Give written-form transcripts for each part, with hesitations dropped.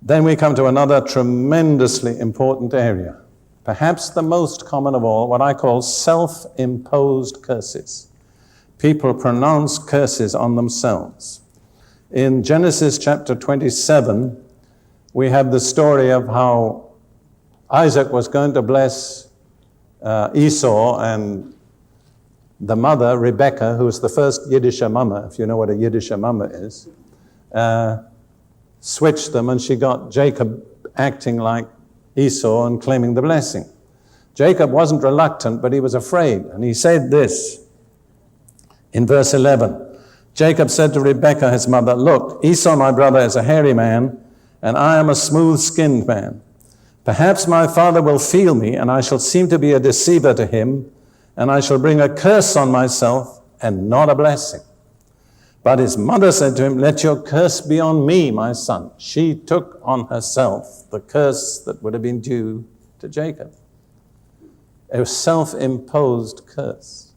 Then we come to another tremendously important area, perhaps the most common of all, what I call self-imposed curses. People pronounce curses on themselves. In Genesis chapter 27, we have the story of how Isaac was going to bless Esau, and the mother, Rebekah, who was the first Yiddisher mama, if you know what a Yiddisher mama is, switched them, and she got Jacob acting like Esau and claiming the blessing. Jacob wasn't reluctant, but he was afraid, and he said this in verse 11. Jacob said to Rebekah, his mother, "Look, Esau, my brother, is a hairy man, and I am a smooth-skinned man. Perhaps my father will feel me, and I shall seem to be a deceiver to him, and I shall bring a curse on myself and not a blessing." But his mother said to him, "Let your curse be on me, my son." She took on herself the curse that would have been due to Jacob. A self-imposed curse.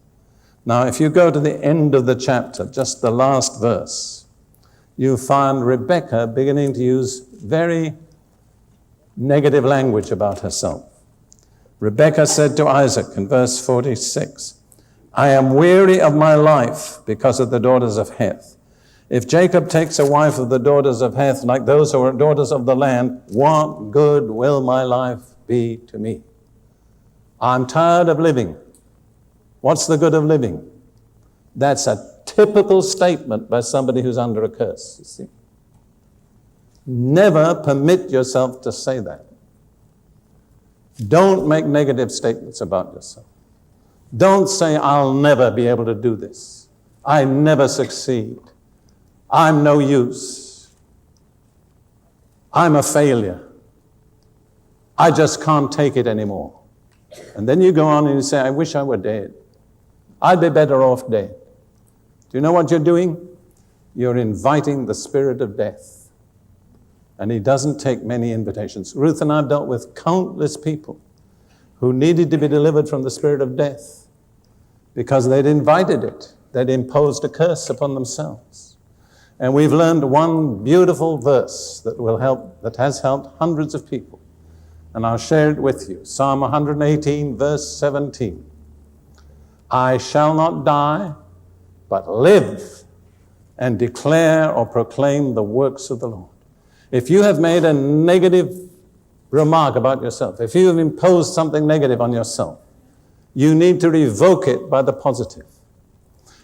Now, if you go to the end of the chapter, just the last verse, you find Rebekah beginning to use very negative language about herself. Rebekah said to Isaac in verse 46, "I am weary of my life because of the daughters of Heth. If Jacob takes a wife of the daughters of Heth, like those who are daughters of the land, what good will my life be to me? I'm tired of living. What's the good of living?" That's a typical statement by somebody who's under a curse, you see. Never permit yourself to say that. Don't make negative statements about yourself. Don't say, "I'll never be able to do this. I never succeed. I'm no use. I'm a failure. I just can't take it anymore." And then you go on and you say, "I wish I were dead. I'd be better off dead." Do you know what you're doing? You're inviting the spirit of death. And he doesn't take many invitations. Ruth and I have dealt with countless people who needed to be delivered from the spirit of death because they'd invited it. They'd imposed a curse upon themselves. And we've learned one beautiful verse that has helped hundreds of people. And I'll share it with you. Psalm 118, verse 17. "I shall not die, but live and declare or proclaim the works of the Lord." If you have made a negative remark about yourself, if you have imposed something negative on yourself, you need to revoke it by the positive.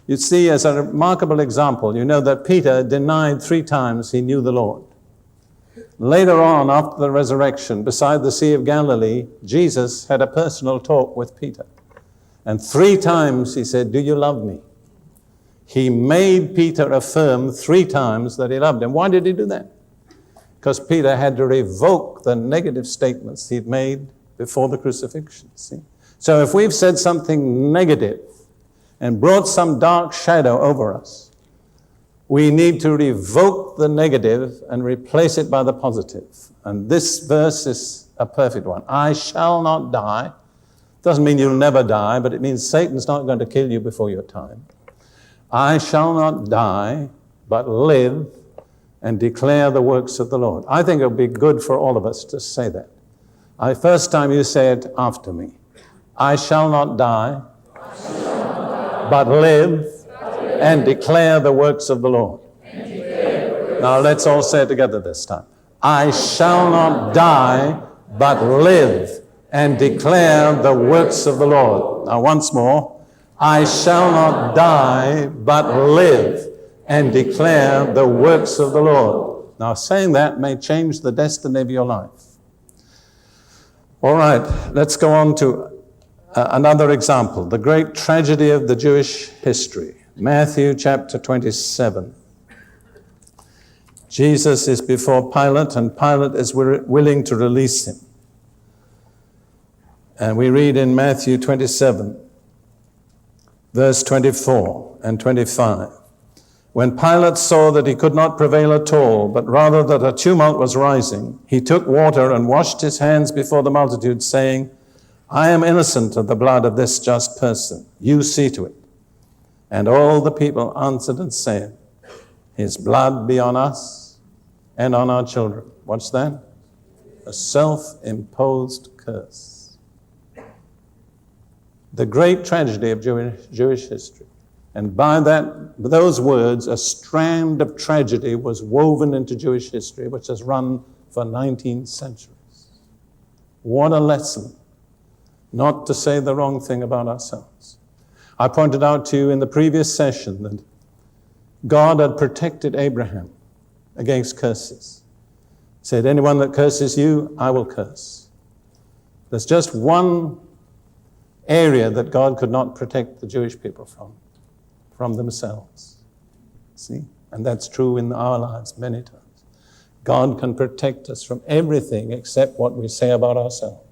You see, as a remarkable example, you know that Peter denied 3 times he knew the Lord. Later on, after the resurrection, beside the Sea of Galilee, Jesus had a personal talk with Peter. And 3 times he said, "Do you love me?" He made Peter affirm 3 times that he loved him. Why did he do that? Because Peter had to revoke the negative statements he'd made before the crucifixion. See? So if we've said something negative and brought some dark shadow over us, we need to revoke the negative and replace it by the positive. And this verse is a perfect one. "I shall not die." Doesn't mean you'll never die, but it means Satan's not going to kill you before your time. "I shall not die, but live and declare the works of the Lord." I think it would be good for all of us to say that. First time you say it after me. "I shall not die, but live and declare the works of the Lord." Now let's all say it together this time. "I shall not die, but live and declare the works of the Lord." Now once more. "I shall not die, but live and declare the works of the Lord." Now saying that may change the destiny of your life. All right, let's go on to another example, the great tragedy of the Jewish history. Matthew chapter 27. Jesus is before Pilate, and Pilate is willing to release him. And we read in Matthew 27, verse 24 and 25. "When Pilate saw that he could not prevail at all, but rather that a tumult was rising, he took water and washed his hands before the multitude, saying, 'I am innocent of the blood of this just person. You see to it.' And all the people answered and said, 'His blood be on us and on our children. What's that? A self-imposed curse. The great tragedy of Jewish history. And by those words, a strand of tragedy was woven into Jewish history, which has run for 19 centuries. What a lesson not to say the wrong thing about ourselves. I pointed out to you in the previous session that God had protected Abraham against curses. He said, anyone that curses you, I will curse. There's just one area that God could not protect the Jewish people from themselves. See? And that's true in our lives many times. God can protect us from everything except what we say about ourselves.